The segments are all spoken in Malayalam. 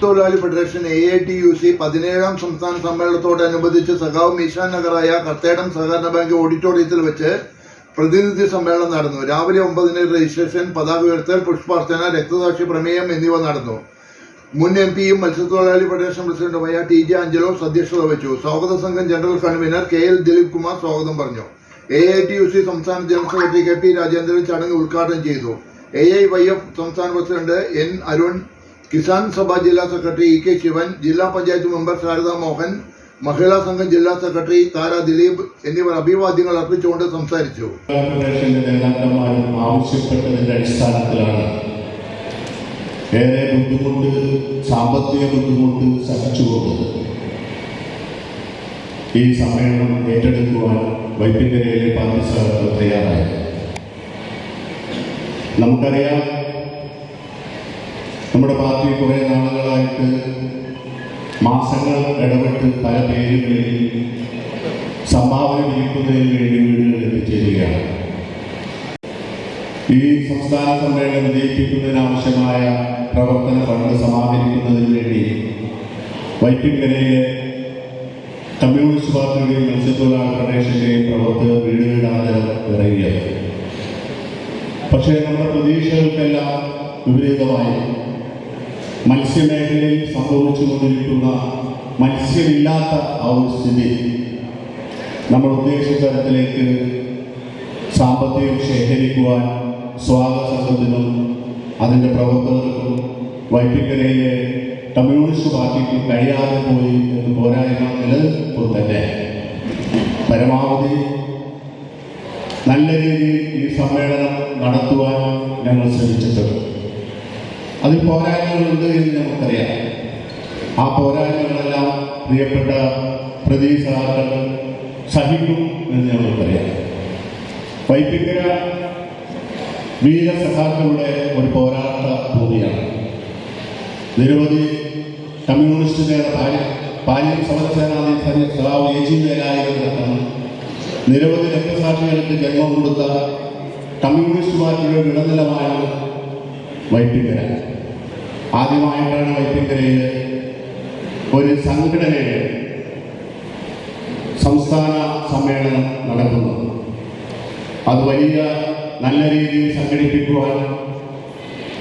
തൊഴിലാളി ഫെഡറേഷൻ AITUC 17ാം സംസ്ഥാന സമ്മേളനത്തോടനുബന്ധിച്ച് സഖാവ് മീശാൻ നഗറായ കത്തേടം സഹകരണ ബാങ്ക് ഓഡിറ്റോറിയത്തിൽ വെച്ച് പ്രതിനിധി സമ്മേളനം നടന്നു. രാവിലെ 9-ന് രജിസ്ട്രേഷൻ, പതാക ഉയർത്തൽ, പുഷ്പാർച്ചന, രക്തസാക്ഷി പ്രമേയം എന്നിവ നടന്നു. മുൻ MP-യും മത്സ്യത്തൊഴിലാളി ഫെഡറേഷൻ പ്രസിഡന്റുമായ TJ ആഞ്ചലോസ് അധ്യക്ഷത വഹിച്ചു. സ്വാഗത സംഘം general convener KL Dileep Kumar സ്വാഗതം പറഞ്ഞു. AITUC സംസ്ഥാന ജനറൽ സെക്രട്ടറി KP രാജേന്ദ്രൻ ചടങ്ങ് ഉദ്ഘാടനം ചെയ്തു. AIYF സംസ്ഥാന പ്രസിഡന്റ് N അരുൺ, കിസാൻ സഭ ജില്ലാ സെക്രട്ടറി EK ശിവൻ, ജില്ലാ പഞ്ചായത്ത് മെമ്പർ ശാരദാ മോഹൻ, മഹിളാ സംഘം ജില്ലാ സെക്രട്ടറി താര ദിലീപ് എന്നിവർ അഭിവാദ്യങ്ങൾ അർപ്പിച്ചുകൊണ്ട് സംസാരിച്ചു. ആവശ്യപ്പെട്ടതിന്റെ അടിസ്ഥാനത്തിലാണ് ഏറെ സാമ്പത്തിക ബുദ്ധിമുട്ട് സഹിച്ചുകൊണ്ട് ഈ സമ്മേളനം ഏറ്റെടുക്കുവാൻ വൈപ്പിൻകരയിലെ പാർട്ടി സഹകരണം തയ്യാറായി. നമുക്കറിയാം, നമ്മുടെ പാർട്ടി കുറേ നാളുകളായിട്ട് മാസങ്ങൾ ഇടപെട്ട് പല പേരുകളിൽ സംഭാവന ലഭിക്കുന്നതിന് വേണ്ടി വീടുകളിൽ എത്തിച്ചേരുകയാണ്. ഈ സംസ്ഥാന സമ്മേളനം വിജയിപ്പിക്കുന്നതിനാവശ്യമായ പ്രവർത്തന ഫണ്ട് സമാഹരിക്കുന്നതിന് വേണ്ടി വൈപ്പിൻകരയിലെ കമ്മ്യൂണിസ്റ്റ് പാർട്ടിയുടെയും മത്സ്യത്തൊഴിലാളി ഫെഡറേഷന്റെയും പ്രവർത്തകർ വീടുകളിലാണ് ഇറങ്ങിയത്. പക്ഷേ നമ്മുടെ പ്രതീക്ഷകൾക്കെല്ലാം വിപരീതമായി മത്സ്യമേഖലയിൽ സംഭവിച്ചുകൊണ്ടിരിക്കുന്ന മത്സ്യമില്ലാത്ത ആ ഒരു സ്ഥിതി നമ്മൾ ഉദ്ദേശിച്ച തരത്തിലേക്ക് സാമ്പത്തികം ശേഖരിക്കുവാൻ സ്വാഗത സംഘത്തിനും അതിൻ്റെ പ്രവർത്തകർക്കും വൈപ്പിൻകരയിലെ കമ്മ്യൂണിസ്റ്റ് പാർട്ടിക്ക് കഴിയാതെ പോയി എന്ന് പോരായ്മ നിലനിൽപ്പോൾ തന്നെ പരമാവധി നല്ല രീതിയിൽ ഈ സമ്മേളനം നടത്തുവാൻ ഞങ്ങൾ ശ്രമിച്ചിട്ടുണ്ട്. അതിൽ പോരായ്മകളുണ്ട് എന്ന് നമുക്കറിയാം. ആ പോരായ്മകളെല്ലാം പ്രിയപ്പെട്ട പ്രതിനിധികൾ സഹിക്കും എന്ന് ഞങ്ങൾക്കറിയാം. വൈപ്പിൻകര വീരസഖാക്കളുടെ ഒരു പോരാട്ട ഭൂമിയാണ്. നിരവധി കമ്മ്യൂണിസ്റ്റ് പാലിയം സമരസേനാനി സഖാവ് AG വേലായുധൻ, നിരവധി രക്തസാക്ഷികൾക്ക് ജന്മം കൊടുത്ത കമ്മ്യൂണിസ്റ്റ് പാർട്ടിയുടെ ഇടനിലമാണ് വൈപ്പിൻകര. ആദ്യമായിട്ടാണ് വൈപ്പിൻകരയിൽ ഒരു സംഘടനയുടെ സംസ്ഥാന സമ്മേളനം നടക്കുന്നത്. അത് വലിയ നല്ല രീതിയിൽ സംഘടിപ്പിക്കുവാൻ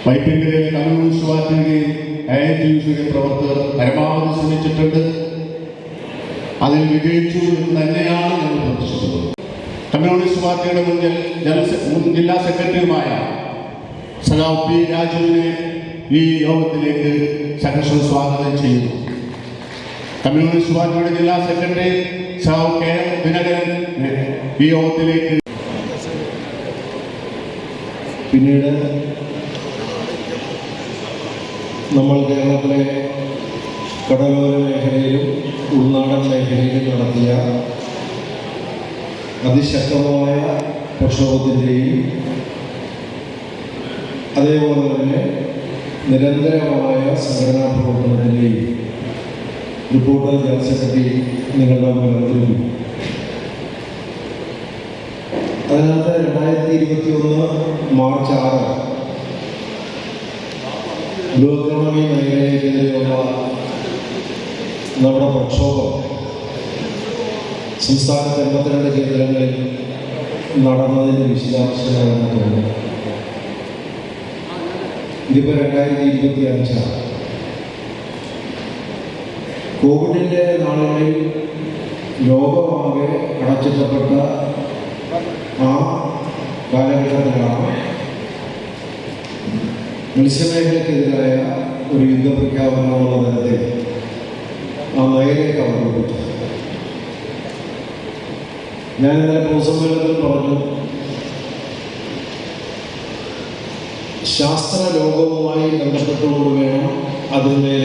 വൈപ്പിൻകരയിലെ കമ്മ്യൂണിസ്റ്റ് പാർട്ടിയുടെയും AITUCയുടെ പ്രവർത്തകർ പരമാവധി ശ്രമിച്ചിട്ടുണ്ട്. അതിൽ വിജയിച്ചു എന്ന് തന്നെയാണ് ഞങ്ങൾ പ്രതീക്ഷിക്കുന്നത്. കമ്മ്യൂണിസ്റ്റ് പാർട്ടിയുടെ മുൻ ജില്ലാ സെക്രട്ടറിയുമായ സഖാവ് P രാജുവിനെ ഈ യോഗത്തിലേക്ക് സഹർഷം സ്വാഗതം ചെയ്യുന്നു. കമ്മ്യൂണിസ്റ്റ് പാർട്ടിയുടെ ജില്ലാ സെക്രട്ടറി സഖാവ് KM ദിനകരൻ ഈ യോഗത്തിലേക്ക്. പിന്നീട് നമ്മൾ കേരളത്തിലെ കടലോര മേഖലയിലും ഉൾനാടൻ മേഖലയിലും നടത്തിയ അതിശക്തമായ പ്രക്ഷോഭത്തിൻ്റെയും അതേപോലെ തന്നെ നിരന്തരമായ സംഘടനാ പ്രവർത്തനത്തിൻ്റെയും റിപ്പോർട്ട് ജനറൽ സെക്രട്ടറി നിങ്ങളുടെ മുന്നിൽ. അതിനകത്ത് 2021 മാർച്ച് 6 ബ്ലൂ എക്കോണമി മേഖലയ്ക്കെതിരെയുള്ള നമ്മുടെ പ്രക്ഷോഭം സംസ്ഥാനത്ത് 82 കേന്ദ്രങ്ങളിൽ നടന്നതിൻ്റെ വിശദാംശങ്ങളാണ് തോന്നുന്നത്. ഇതിപ്പോൾ 2025 കോവിഡിൻ്റെ നാളുകളിൽ ലോകമാകെ അടച്ചിട്ടപ്പെട്ട ആ കാലഘട്ടത്തിലാണ് മത്സ്യമേഖലയ്ക്കെതിരായ ഒരു യുദ്ധപ്രഖ്യാപനമുള്ള തരത്തിൽ ആ മേഖലയൊക്കെ അവതരിപ്പിച്ചു. ഞാൻ ഇന്നലെ പൊതുസമ്മേളനത്തിൽ പറഞ്ഞു, ശാസ്ത്ര ലോകവുമായി ബന്ധപ്പെട്ടുകൊണ്ട് വേണം അതിൻ്റെ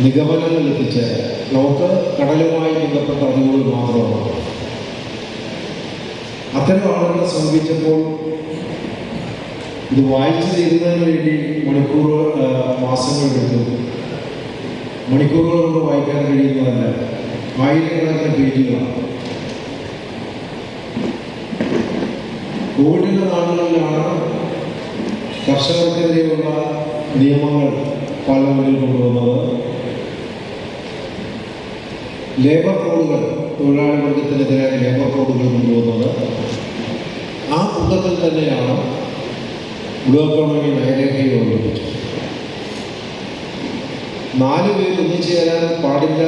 നിഗമനങ്ങൾ എത്തിച്ചേരാൻ. നമുക്ക് കടലുമായി ബന്ധപ്പെട്ട അറിവുകൾ മാത്രമാണ്. അത്തരം ആളുകളെ സമീപിച്ചപ്പോൾ ഇത് വായിച്ചു തീരുന്നതിന് വേണ്ടി മാസങ്ങൾ എടുത്തു. മണിക്കൂറുകൾ കൊണ്ട് വായിക്കാൻ കഴിയുന്നതല്ല, ആയിരക്കണക്കിന് പേജുകളാണ്. കോവിഡിൻ്റെ നാളുകളിലാണ് കർഷകർക്കെതിരെയുള്ള നിയമങ്ങൾ പാർലമെന്റിൽ കൊണ്ടുവന്നത് ലേബർ കോഡുകൾ, തൊഴിലാളി വർഗത്തിനെതിരായ ലേബർ കോഡുകൾ കൊണ്ടുവന്നത്. ആ കൂട്ടത്തിൽ തന്നെയാണ് ഗവൺമെന്റ് നയരേഖയെ അവതരിപ്പിച്ചത്. 4 പേര് ഒന്നിച്ചു ചേരാൻ പാടില്ല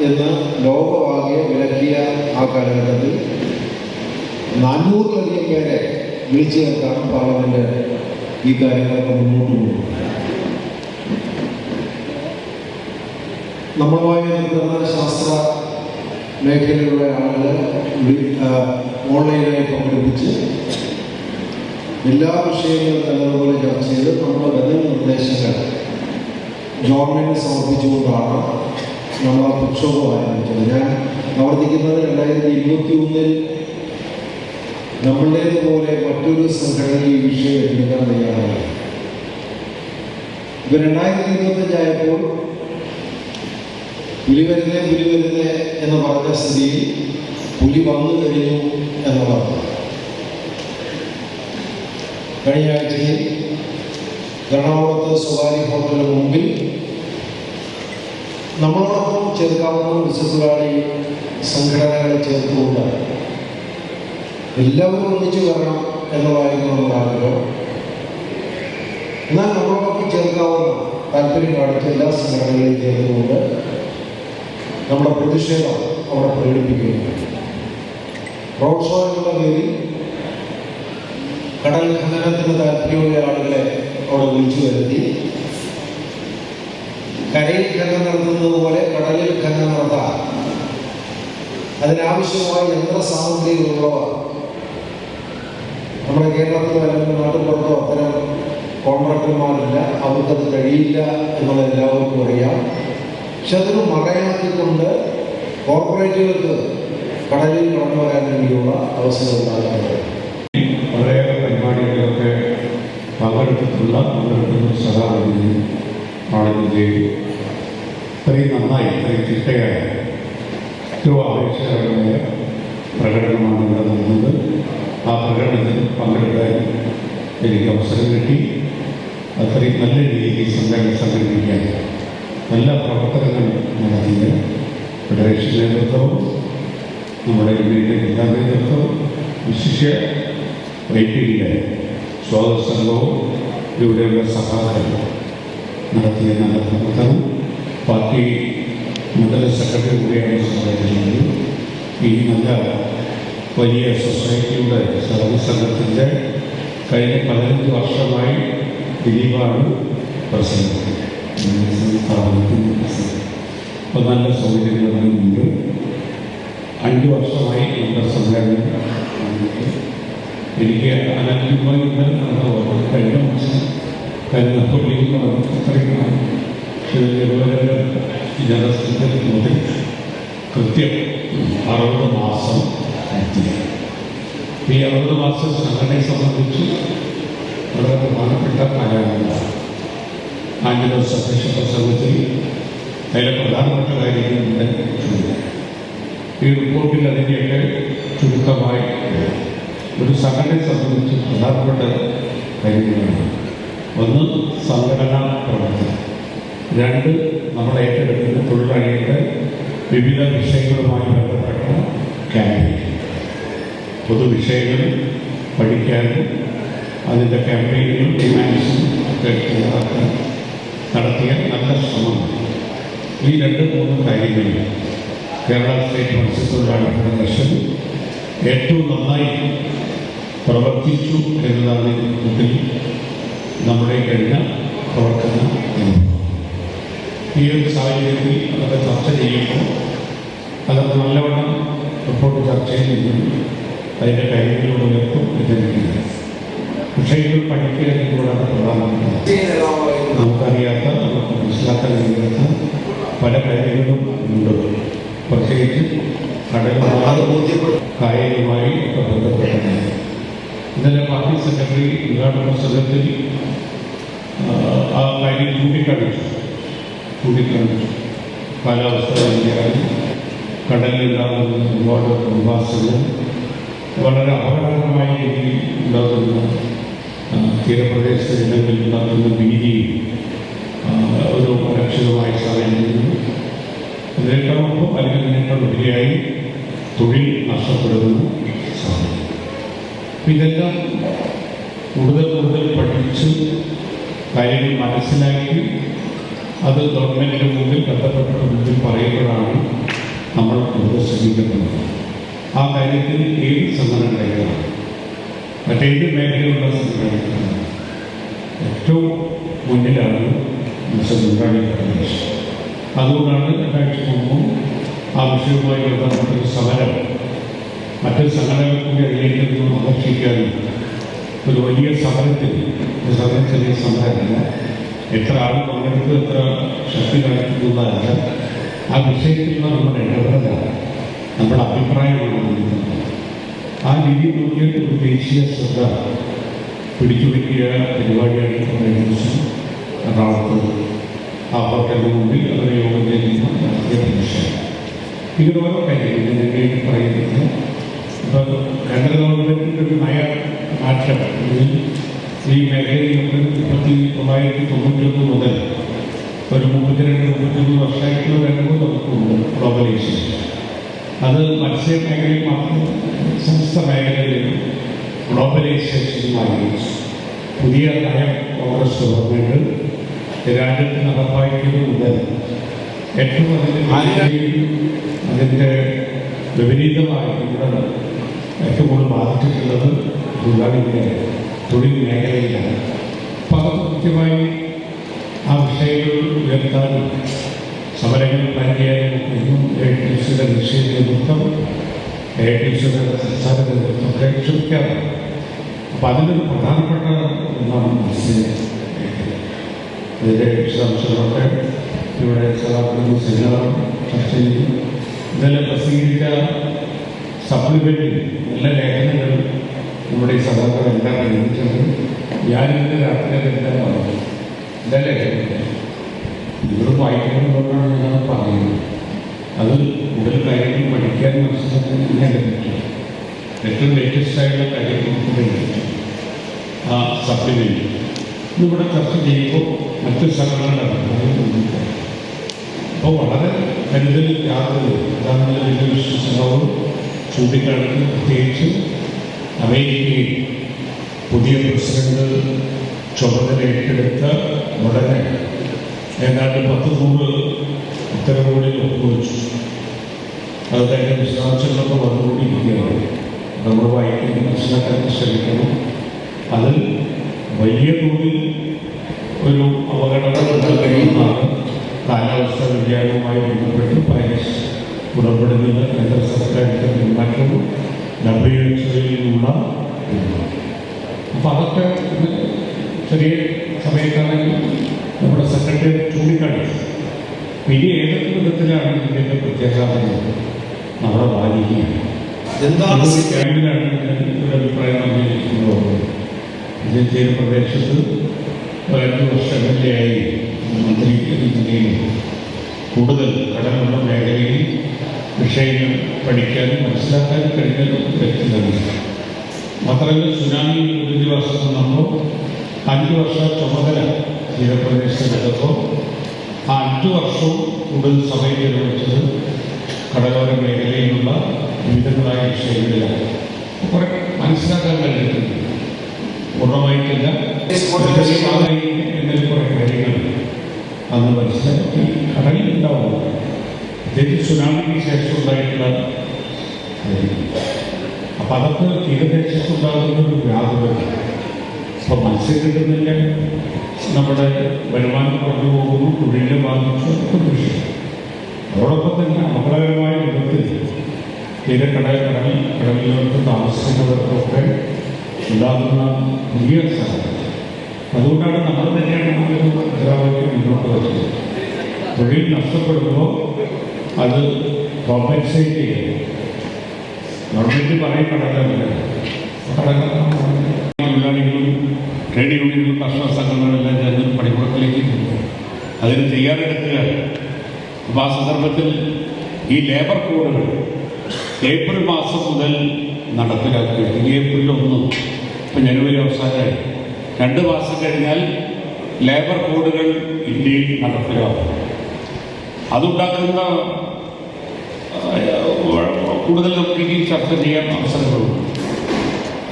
എന്ന് ലോകമാകെ വിലക്കിയ ആ കാലഘട്ടത്തിൽ 400-ലധികം പേരെ വിളിച്ചു ചേർത്താണ് പാർലമെന്റ് ഈ കാര്യങ്ങളൊക്കെ മുന്നോട്ട് പോകുന്നത്. നമ്മളുമായി ബന്ധപ്പെട്ട ശാസ്ത്ര മേഖലയിലുള്ള ആളുകൾ ഓൺലൈനായി പങ്കെടുപ്പിച്ച് എല്ലാ വിഷയങ്ങളും നല്ലതുപോലെ ചർച്ച ചെയ്ത് നമ്മുടെ ബദൽ നിർദ്ദേശങ്ങൾ ഗവൺമെൻറ് സമർപ്പിച്ചുകൊണ്ടാണ് നമ്മൾ ആ പ്രക്ഷോഭം ആരംഭിച്ചത്. ഞാൻ ആവർത്തിക്കുന്നത് 2021 നമ്മളുടേതുപോലെ മറ്റൊരു സംഘടന ഈ വിഷയം ഏറ്റെടുക്കാൻ തയ്യാറായി. ഇപ്പം 2025 ആയപ്പോൾ പുലി വരുന്നേ എന്ന് പറഞ്ഞ സ്ഥിതിയിൽ പുലി വന്നു കഴിഞ്ഞു എന്ന് പറഞ്ഞു. കഴിഞ്ഞ ആഴ്ചയിൽ എറണാകുളത്ത് സ്വകാര്യ ഹോട്ടലിന് മുമ്പിൽ നമ്മളോടൊപ്പം ചേർക്കാവുന്ന മത്സ്യത്തൊഴിലാളി സംഘടനകളെ ചേർത്തുകൊണ്ട് എല്ലാവരും ഒന്നിച്ചു വരണം എന്നതായിരുന്നു നമ്മുടെ ആഗ്രഹം. എന്നാൽ നമ്മളോടൊപ്പം ചേർക്കാവുന്ന താല്പര്യം കാണിച്ച എല്ലാ സംഘടനകളെയും ചേർത്തുകൊണ്ട് നമ്മുടെ പ്രതിഷേധം അവിടെ പ്രകടിപ്പിക്കുകയാണ്. റോഡ് ഷോ എന്നുള്ള പേരിൽ കടൽ ഖനനത്തിന് താല്പര്യമുള്ള ആളുകളെ അവിടെ വിളിച്ചു വരുത്തി കരയിൽ ഖനനം നടത്തുന്നത് പോലെ കടലിൽ ഖനനം നടത്താൻ അതിനാവശ്യമായ യന്ത്ര സാമഗ്രികളുള്ളവ നമ്മുടെ കേരളത്തിലോ അല്ലെങ്കിൽ നാട്ടുപുറത്തോ അത്തരം കോൺട്രാക്ടർമാരില്ല, അവർക്കത് കഴിയില്ല എന്നുള്ളത് എല്ലാവർക്കും അറിയാം. പക്ഷെ അതിന് മറയാക്കിക്കൊണ്ട് കോർപ്പറേറ്റുകൾക്ക് കടലിൽ കടന്നു വരാൻ വേണ്ടിയുള്ള അവസരം ഉണ്ടാകുന്നത്. വളരെയേറെ പരിപാടികളിലൊക്കെ പങ്കെടുക്കുന്ന സഹാബിയും ആളുകളുടെയും ഇത്രയും നന്നായി, ഇത്രയും ചിട്ടയായ ഏറ്റവും ആവേശകരമായ പ്രകടനമാണ് ഇവിടെ നടന്നത്. ആ പ്രകടനത്തിൽ പങ്കെടുക്കാൻ എനിക്ക് അവസരം കിട്ടി. അത്രയും നല്ല രീതിയിൽ സംഘടിപ്പിക്കാൻ നല്ല പ്രവർത്തനങ്ങൾ നടത്തിയ ഫെഡറേഷൻ നേതൃത്വവും നമ്മുടെ യൂണിയൻ്റെ ജില്ലാ നേതൃത്വവും വിശിഷ്യ വൈപ്പിയിലെ സ്വാഗത സംഘവും ഇവിടെയുള്ള സഹായങ്ങൾ നടത്തിയ നല്ല പ്രവർത്തനം. പാർട്ടി മണ്ഡല സെക്രട്ടറി കൂടിയാണ് സഹായിക്കുന്നത്. ഈ നല്ല വലിയ സൊസൈറ്റിയുടെ സർവീസ് സംഘത്തിൻ്റെ കഴിഞ്ഞ 15 വർഷമായി ദിലീപാണ് പ്രസിഡന്റ്. അപ്പോൾ നല്ല സൗകര്യങ്ങളുണ്ട്. 5 വർഷമായി നമ്മുടെ സമ്മേളനം എനിക്ക് അനന്യമായി കഴിഞ്ഞ മാസം കരുന്നപ്പള്ളിയിൽ നടത്തിയാണ്. ജനറൽ സെക്രട്ടറി മുതൽ കൃത്യം 60 മാസം ഈ 60 മാസം സംഘടനയെ സംബന്ധിച്ച് വളരെ പ്രധാനപ്പെട്ട കാലയളവാണ്. ആൻഡ്രോ സന്ദേശ പ്രസംഗത്തിൽ അതിലെ പ്രധാനപ്പെട്ട കാര്യങ്ങളുണ്ട്. ഈ റിപ്പോർട്ടിൽ അതിൻ്റെയൊക്കെ ചുരുക്കമായി ഒരു സംഘടനയെ സംബന്ധിച്ച് പ്രധാനപ്പെട്ട കാര്യങ്ങളാണ്. 1, സംഘടനാ പ്രവർത്തനം. 2, നമ്മൾ ഏറ്റെടുക്കുന്ന തൊഴിലാളികളുടെ വിവിധ വിഷയങ്ങളുമായി ബന്ധപ്പെട്ട ക്യാമ്പയിൻ. പൊതുവിഷയങ്ങൾ പഠിക്കാനും അതിൻ്റെ ക്യാമ്പയിനുകൾ ഡിമാൻഡ്സും ഒക്കെ നടത്തിയ നല്ല ശ്രമം. ഈ 2-3 കാര്യങ്ങളിൽ കേരള സ്റ്റേറ്റ് മത്സ്യത്തൊഴിലാളി ഫെഡറേഷൻ ഏറ്റവും നന്നായി പ്രവർത്തിച്ചു എന്നതാണ് ഇതിൽ നമ്മുടെ കഴിഞ്ഞ പ്രവർത്തന അനുഭവം. ഈ ഒരു സാഹചര്യത്തിൽ അതൊക്കെ ചർച്ച ചെയ്യുമ്പോൾ അതൊക്കെ നല്ലവണ്ണം റിപ്പോർട്ട് ചർച്ച ചെയ്യുന്നു. അതിൻ്റെ കാര്യങ്ങളിലൂടെ ഉയർത്തും വിതരിക്കുന്നത് വിഷയങ്ങൾ പഠിക്കുക എന്നതുകൂടാണ് പ്രധാനപ്പെട്ടത്. നമുക്കറിയാത്ത, നമുക്ക് മനസ്സിലാക്കാൻ കഴിയാത്ത പല കാര്യങ്ങളും ഉണ്ട്. പ്രത്യേകിച്ച് കായലുമായി ബന്ധപ്പെട്ടത്. ഇന്നലെ പാർട്ടി സെക്രട്ടറി ഉദ്ഘാടന പ്രസംഗത്തിൽ ആ കാര്യം ചൂണ്ടിക്കാണിച്ചു. കാലാവസ്ഥ വ്യതിയാനം, കടലിലുണ്ടാകുന്ന ഒരുപാട് പ്രവാസികൾ, വളരെ അപകടകരമായ രീതിയിൽ ഉണ്ടാകുന്ന തീരപ്രദേശ ഇടങ്ങളിൽ ഉണ്ടാകുന്ന ഭീതിയും ഒരു ഇതിനേക്കാളൊപ്പം അല്ലെങ്കിൽ ഇതിനേക്കാൾ ഉപരിയായി തൊഴിൽ നഷ്ടപ്പെടുന്ന സാധ്യത. ഇതെല്ലാം കൂടുതൽ കൂടുതൽ പഠിച്ച് കാര്യങ്ങൾ മനസ്സിലാക്കി അത് ഗവൺമെൻറ്റിൻ്റെ മുമ്പിൽ ബന്ധപ്പെട്ട മുമ്പിൽ പറയുമ്പോഴാണ് നമ്മൾ കൂടുതൽ ശ്രമിക്കുന്നത്. ആ കാര്യത്തിൽ ഏത് സംഘടനകളാണ് മറ്റേത് മേഖലയിലുള്ള സംഘടനകളാണ് ഏറ്റവും മുന്നിലാണ് തൊഴിലാളി ഫെഡറേഷൻ. അതുകൊണ്ടാണ് രണ്ടാഴ്ച മുമ്പും ആ വിഷയവുമായി ബന്ധപ്പെട്ടൊരു സമരം മറ്റ് സംഘടനകൾ കൂടി അതിലേക്ക് നിന്ന് ആകർഷിക്കാനും ഒരു വലിയ സമരത്തിൽ ചെറിയ സമരമല്ല, എത്ര ആൾ പങ്കെടുത്ത് എത്ര ശക്തി കാണിക്കുന്നതല്ല, ആ വിഷയത്തിലുള്ള നമ്മുടെ ഇടപെടലാണ്, നമ്മുടെ അഭിപ്രായമാണ് നൽകുന്നത്. ആ രീതി നോക്കിയാൽ ഒരു ദേശീയ ശ്രദ്ധ പിടിച്ചുവെക്കുക പരിപാടിയാണ് കഴിഞ്ഞ ദിവസം എറണാകുളത്ത് ആ ഹോട്ടലിന് മുമ്പിൽ അവരെ യോഗം ചെയ്യുന്ന വിഷയം. ഇത് ഓരോ കാര്യങ്ങൾ ഞാൻ പറയുന്നത് ഇപ്പോൾ കേന്ദ്ര ഗവൺമെൻറ്റിൻ്റെ ഒരു നയ മാറ്റം ഈ മേഖലയിൽ 1991 മുതൽ ഒരു 32-33 വർഷമായിട്ടുള്ള രംഗം നമുക്കുണ്ട്. ഗ്ലോബലൈസേഷൻ അത് മത്സ്യ മേഖലയിൽ മാത്രം സമസ്ത മേഖലയിൽ ഗ്ലോബലൈസേഷനുമായി പുതിയ നയം കോൺഗ്രസ് ഗവൺമെൻറ് രാജ്യത്ത് നടപ്പാക്കിയത് മുതൽ ഏറ്റവും അതിൻ്റെ വിപരീതമായി ഇവിടെ ഏറ്റവും കൂടുതൽ ബാധിച്ചിട്ടുള്ളത് തൊഴിൽ മേഖലയിലാണ്. അപ്പോൾ അത് കൃത്യമായി ആ വിഷയങ്ങൾ ഉയർത്താനും സമരങ്ങൾ പ്ലാൻ ചെയ്യാനും AITC-യുടെ ദേശീയ നേതൃത്വം AITC-യുടെ സംസ്ഥാന നേതൃത്വമൊക്കെ ശ്രമിക്കാറുണ്ട്. അപ്പം അതിനൊരു പ്രധാനപ്പെട്ട ഒന്നാണ് മനസ്സിലാക്കുന്നത്. അതിൻ്റെ വിശദാംശങ്ങളൊക്കെ ഇവിടെ സഹാക്കളും സെമിനാറും ചർച്ച ചെയ്തു. ഇതെല്ലാം പ്രസിദ്ധീകരിച്ച സപ്ലിമെൻ്റിൽ നല്ല ലേഖനങ്ങൾ നമ്മുടെ ഈ സഭാക്കൾ എല്ലാം നിർമ്മിച്ചത് ഞാനിതിൻ്റെ രാത്രിയിലെല്ലാം പറഞ്ഞു. എല്ലാ ലേഖനങ്ങൾ ഇവർ വായിക്കണമെന്നുകൊണ്ടാണ് ഞാൻ പറയുന്നത്. അത് കൂടുതൽ കാര്യങ്ങൾ പഠിക്കാൻ മനസ്സിലാക്കാൻ ഞാൻ ലഭിക്കും. ഏറ്റവും ലേറ്റസ്റ്റായിട്ടുള്ള കാര്യങ്ങൾ ലഭിക്കും. ആ സപ്ലിമെൻ്റ് ഇവിടെ ചർച്ച ചെയ്യുമ്പോൾ മറ്റു സംഘടനകളുടെ അഭിപ്രായം അപ്പോൾ വളരെ കരുതൽ യാതൊരു പ്രധാനമന്ത്രി വിശ്വസനവും ചൂണ്ടിക്കാണിച്ച് പ്രത്യേകിച്ച് അമേരിക്കയിൽ പുതിയ പ്രസിഡന്റ് ചുമതല ഏറ്റെടുത്ത ഉടനെ ഏതാണ്ട് 10-100 ഉത്തരവുകളിൽ ഒപ്പുവെച്ചു. അത് തന്നെ വിശദാംശങ്ങളൊക്കെ വന്നുകൊണ്ടിരിക്കുകയാണ്. നമ്മൾ വായിക്കാൻ മനസ്സിലാക്കാൻ ശ്രമിക്കണം. അതിൽ വലിയ തോതിൽ ഒരു അപകടങ്ങൾ കഴിയുന്നതാണ് കാലാവസ്ഥാ വ്യതിയാനവുമായി ബന്ധപ്പെട്ട് പാരീസ് ഉടമ്പടിയിൽ കേന്ദ്ര സർക്കാരിൻ്റെ പിന്മാറ്റവും WHO-യിലുള്ള. അപ്പം അതൊക്കെ ചെറിയ സമയത്താണെങ്കിൽ നമ്മുടെ സെക്രട്ടറി ചൂണ്ടിക്കാണിച്ചു. ഇനി ഏതൊക്കെ വിധത്തിലാണ് ഇതിൻ്റെ പ്രത്യാഘാതങ്ങൾ നമ്മളെ ബാധിക്കുക ക്യാമ്പിലാണ് ഒരു അഭിപ്രായം പറഞ്ഞിരിക്കുന്നത്. ഇന്ത്യൻ പ്രദേശത്ത് 2 വർഷം MLA ആയി മന്ത്രി എന്ന നിലയിൽ കൂടുതൽ കടലുള്ള മേഖലയിൽ വിഷയങ്ങൾ പഠിക്കാനും മനസ്സിലാക്കാനും കഴിഞ്ഞ വ്യക്തികളാണ്. മാത്രമല്ല സുനാമി ദുരിതാശ്വാസം നമ്മൾ 5 വർഷം ചുമതല തീരപ്രദേശത്തെടുത്തപ്പോൾ ആ 5 വർഷവും കൂടുതൽ സമയം ചെലവഴിച്ചത് കടലോര മേഖലയിലുള്ള വിവിധങ്ങളായ വിഷയങ്ങളിലാണ്. കുറെ മനസ്സിലാക്കാൻ കഴിഞ്ഞിട്ടുണ്ട്. പൂർണ്ണമായിട്ടില്ല എന്നതിൽ കുറെ കാര്യങ്ങൾ അന്ന് മനസ്സിലാക്കി കടലിലുണ്ടാവുക. പ്രത്യേകിച്ച് സുനാമിക്ക് ശേഷം ഉണ്ടായിട്ടുള്ള അപ്പം അതൊക്കെ തീരദേശത്തുണ്ടാകുന്ന ഒരു വ്യാപകത. അപ്പം മത്സ്യം കിട്ടുന്നില്ല, നമ്മുടെ വരുമാനം കുറഞ്ഞു പോകുന്നു, തൊഴിലിനെ ബാധിച്ചു, അതൊക്കെ വിഷയം. അതോടൊപ്പം തന്നെ അപകടകരമായ വിധത്തിൽ കടലിലോട്ട് താമസിക്കുന്നവർക്കൊക്കെ ഉണ്ടാകുന്ന പുതിയ സാധ്യത. അതുകൊണ്ടാണ് നമ്മൾ തന്നെയാണ് ഒരു മുദ്രാവാക്യം മുന്നോട്ട് വച്ചത്. തൊഴിൽ നഷ്ടപ്പെടുമ്പോൾ അത് കോമ്പൻസേറ്റ് ചെയ്യും. ഗവൺമെൻറ് പറയും തൊഴിലാളികളും ട്രേഡ് യൂണിയനുകളും കർഷക സംഘടനകളെല്ലാം ചേർന്ന് പണിമുടക്കിലേക്ക് പോകും. അതിന് തയ്യാറെടുക്കുകയാണ്. അപ്പോൾ ആ സന്ദർഭത്തിൽ ഈ ലേബർ കോഡുകൾ ഏപ്രിൽ മാസം മുതൽ നടപ്പിലാക്കുക. ഏപ്രിൽ 1 ഇപ്പം ജനുവരി അവസാനമായി 2 മാസം കഴിഞ്ഞാൽ ലേബർ കോഡുകൾ ഇന്ത്യയിൽ നടപ്പിലാക്കും. അതുണ്ടാക്കുന്ന കൂടുതൽ നമുക്ക് ഈ ചർച്ച ചെയ്യാൻ അവസരങ്ങളുണ്ട്.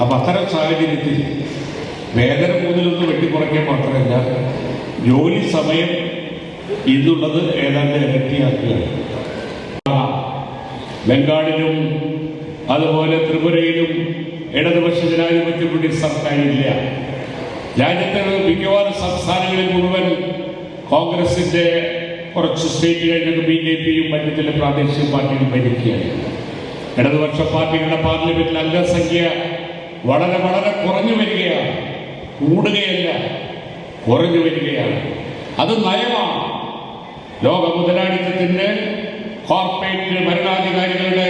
അപ്പം അത്തരം സാഹചര്യത്തിൽ വേതന കൂടുതലൊന്നും വെട്ടിക്കുറയ്ക്കാൻ മാത്രമല്ല, ജോലി സമയം ഇന്നുള്ളത് ഏതാണ്ട് ഇരട്ടിയാക്കുകയാണ്. ബംഗാളിലും അതുപോലെ ത്രിപുരയിലും ഇടതുപക്ഷ ജനാധിപത്യ മുന്നണി സർക്കാരില്ല. രാജ്യത്തെ മിക്കവാറും സംസ്ഥാനങ്ങളിൽ മുഴുവൻ കോൺഗ്രസിന്റെ കുറച്ച് സ്റ്റേറ്റുകളിൽ BJPയും മറ്റു ചില പ്രാദേശിക പാർട്ടികളും ഭരിക്കുകയാണ്. ഇടതുപക്ഷ പാർട്ടികളുടെ പാർലമെന്റിൽ അംഗസംഖ്യ വളരെ വളരെ കുറഞ്ഞു വരികയാണ്, കൂടുകയല്ല, കുറഞ്ഞു വരികയാണ്. അത് നയമാണ്. ലോക മുതലാളിത്തത്തിന്റെ കോർപ്പറേറ്റ് ഭരണാധികാരികളുടെ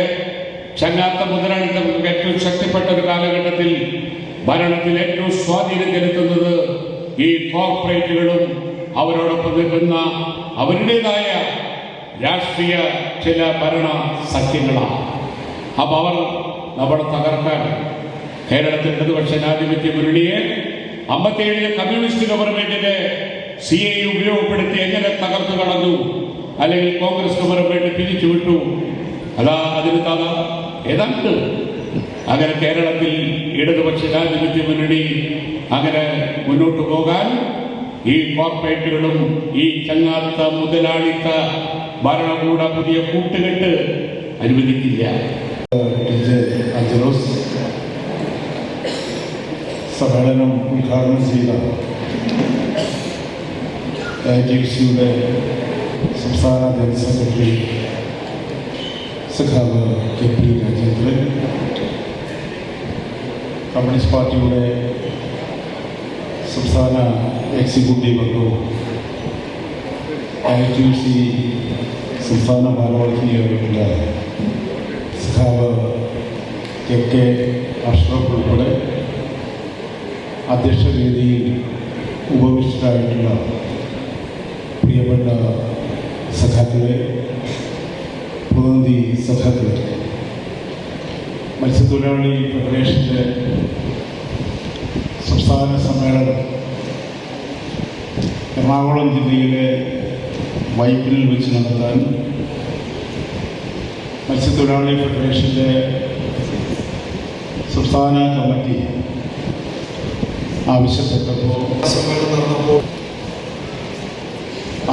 ചങ്ങാത്ത മുതലാളിത്തം ഏറ്റവും ശക്തിപ്പെട്ട ഒരു കാലഘട്ടത്തിൽ ഭരണത്തിൽ ഏറ്റവും സ്വാധീനം ചെലുത്തുന്നത് ഈ കോർപ്പറേറ്റുകളും അവരോടൊപ്പം നിൽക്കുന്ന അവരുടേതായ രാഷ്ട്രീയ ചില ഭരണ സഖ്യങ്ങളാണ്. അപ്പം അവർ നമ്മളെ തകർക്കാൻ കേരളത്തിൽ ഇടതുപക്ഷ ജനാധിപത്യ മുന്നണിയെ 57 കമ്മ്യൂണിസ്റ്റ് ഗവൺമെന്റിന്റെ CA ഉപയോഗപ്പെടുത്തി എങ്ങനെ തകർത്തു കളഞ്ഞു, അല്ലെങ്കിൽ കോൺഗ്രസ് ഗവൺമെന്റ് പിരിച്ചുവിട്ടു. അതിന് ഏതാണ്ട് അങ്ങനെ കേരളത്തിൽ ഇടതുപക്ഷ ജനാധിപത്യ മുന്നണി അങ്ങനെ മുന്നോട്ട് പോകാൻ ഈ കോർപ്പറേറ്റുകളും ഈ ചങ്ങാത്ത മുതലാളിത്ത ഭരണകൂട പുതിയ കൂട്ടുകെട്ട് അനുവദിക്കില്ല. സമ്മേളനം ഉദ്ഘാടനം ചെയ്ത AITUCയുടെ സംസ്ഥാന ജനറൽ സെക്രട്ടറി സഖാവ് KP രാജേന്ദ്രൻ, കമ്മ്യൂണിസ്റ്റ് പാർട്ടിയുടെ സംസ്ഥാന എക്സിക്യൂട്ടീവ് അംഗവും AITUC സംസ്ഥാന ഭാരവാഹിയായിട്ടുള്ള സഖാവ് KK അഷ്റഫ് ഉൾപ്പെടെ അധ്യക്ഷവേദിയിൽ ഉപവിഷ്ടരായിട്ടുള്ള പ്രിയപ്പെട്ട സഖാക്കളെ, പ്രതിനിധി സഖാക്കളെ, മത്സ്യത്തൊഴിലാളി ഫെഡറേഷൻ്റെ സംസ്ഥാന സമ്മേളനം എറണാകുളം ജില്ലയിലെ വൈപ്പിനിൽ വെച്ച് നടത്താൻ മത്സ്യത്തൊഴിലാളി ഫെഡറേഷൻ്റെ സംസ്ഥാന കമ്മിറ്റി ആവശ്യപ്പെട്ടപ്പോൾ സമ്മേളനം നടന്നപ്പോൾ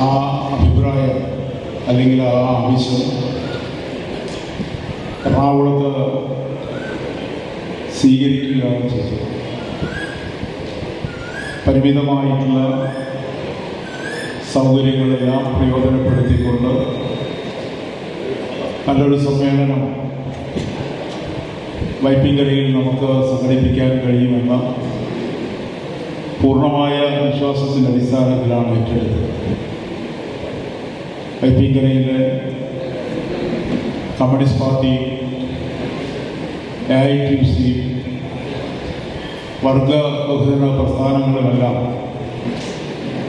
ആ അഭിപ്രായം അല്ലെങ്കിൽ ആ ആവശ്യം എറണാകുളത്ത് സ്വീകരിക്കുകയാണ് ചെയ്തത്. പരിമിതമായിട്ടുള്ള സൗകര്യങ്ങളെല്ലാം പ്രയോജനപ്പെടുത്തിക്കൊണ്ട് നല്ലൊരു സമ്മേളനം വൈപ്പിൻകരയിൽ നമുക്ക് സംഘടിപ്പിക്കാൻ കഴിയുമെന്ന പൂർണ്ണമായ വിശ്വാസത്തിൻ്റെ അടിസ്ഥാനത്തിലാണ് ഏറ്റെടുത്തത്. വൈപ്പിൻകരയിലെ കമ്മ്യൂണിസ്റ്റ് പാർട്ടി, AITUC, വർഗ ബഹുജന പ്രസ്ഥാനങ്ങളുമെല്ലാം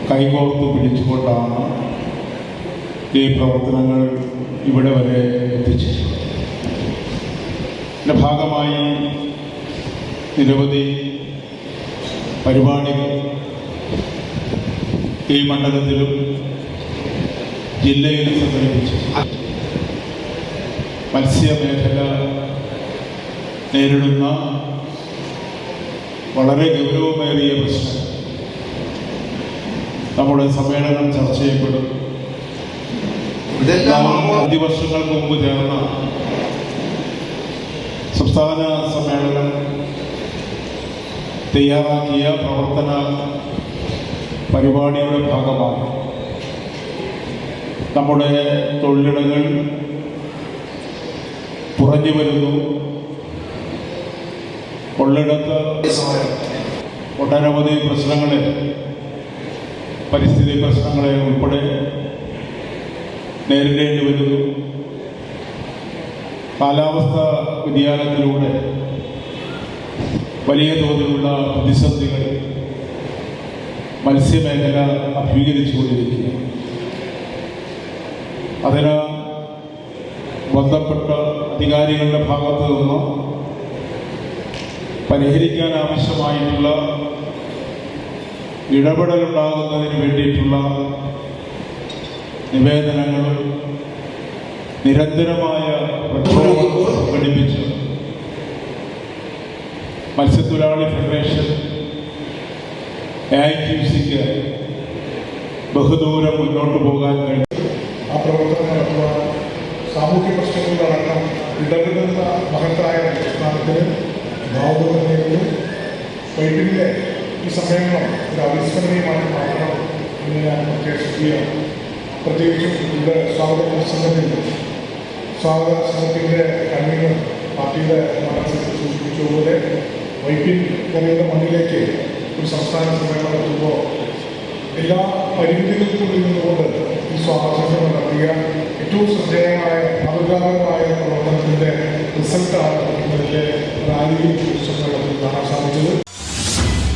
കൈകോർത്ത് പിടിച്ചുകൊണ്ടാണ് ഈ പ്രവർത്തനങ്ങൾ ഇവിടെ വരെ എത്തിച്ചത്. ഇതിൻ്റെ ഭാഗമായി നിരവധി പരിപാടികൾ ഈ മണ്ഡലത്തിലും ജില്ലയിലും സംഘടിപ്പിച്ചു. മത്സ്യമേഖല നേരിടുന്ന വളരെ ഗൗരവമേറിയ പ്രശ്നം നമ്മുടെ സമ്മേളനം ചർച്ച ചെയ്യപ്പെടും. 5 വർഷങ്ങൾക്ക് മുമ്പ് ചേർന്ന സംസ്ഥാന സമ്മേളനം തയ്യാറാക്കിയ പ്രവർത്തന പരിപാടിയുടെ ഭാഗമായി നമ്മുടെ തൊഴിലിടങ്ങൾ കുറഞ്ഞു വരുന്നു. ഉള്ളിടത്ത് ഒട്ടനവധി പ്രശ്നങ്ങളെ, പരിസ്ഥിതി പ്രശ്നങ്ങളെ ഉൾപ്പെടെ നേരിടേണ്ടി വരുന്നു. കാലാവസ്ഥാ വ്യതിയാനത്തിലൂടെ വലിയ തോതിലുള്ള പ്രതിസന്ധികൾ മത്സ്യമേഖല അഭിമുഖീകരിച്ചുകൊണ്ടിരിക്കുക. അതിന് ബന്ധപ്പെട്ട അധികാരികളുടെ ഭാഗത്തു നിന്നും പരിഹരിക്കാൻ ആവശ്യമായിട്ടുള്ള ഇടപെടലുണ്ടാകുന്നതിന് വേണ്ടിയിട്ടുള്ള നിവേദനങ്ങളും നിരന്തരമായ പ്രക്ഷോഭം സംഘടിപ്പിച്ച് മത്സ്യത്തൊഴിലാളി ഫെഡറേഷൻ AITUCക്ക് ബഹുദൂരം മുന്നോട്ട് പോകാൻ കഴിഞ്ഞു. ആ പ്രവർത്തനം നടത്തുവാൻ സാമൂഹ്യ പ്രശ്നങ്ങളിലടക്കം ഇടപെടുന്ന മഹത്തായ പ്രസ്ഥാനത്തിന് ഭാവുകതയും വൈദ്യുതിയിലെ ഈ സമ്മേളനം ഒരു അവിസ്മരണീയമായി മാറണം എന്ന് ഞാൻ പ്രത്യേകിക്കുകയാണ്. പ്രത്യേകിച്ചും ഇവിടെ സ്വാഗത പ്രസംഗത്തിൽ സ്വാഗത സംഘത്തിൻ്റെ കൺവീനർ പാർട്ടിയുടെ മനസ്സിൽ സൂചിപ്പിച്ചതുപോലെ വൈപ്പിൻ കരയുടെ മണ്ണിലേക്ക് ഒരു സംസ്ഥാന സമ്മേളനം എത്തുമ്പോൾ എല്ലാ പരിമിതികൾക്കുള്ളിൽ നിന്നുകൊണ്ട് ഈ സ്വാതന്ത്ര്യം നടത്തിയ ഏറ്റവും ശ്രദ്ധേയമായ മാതൃകാപരമായ പ്രവർത്തനത്തിൻ്റെ റിസൾട്ടാണ് ഇന്നത്തെ റാലിയും സമ്മേളനത്തിൽ കാണാൻ സാധിച്ചത്.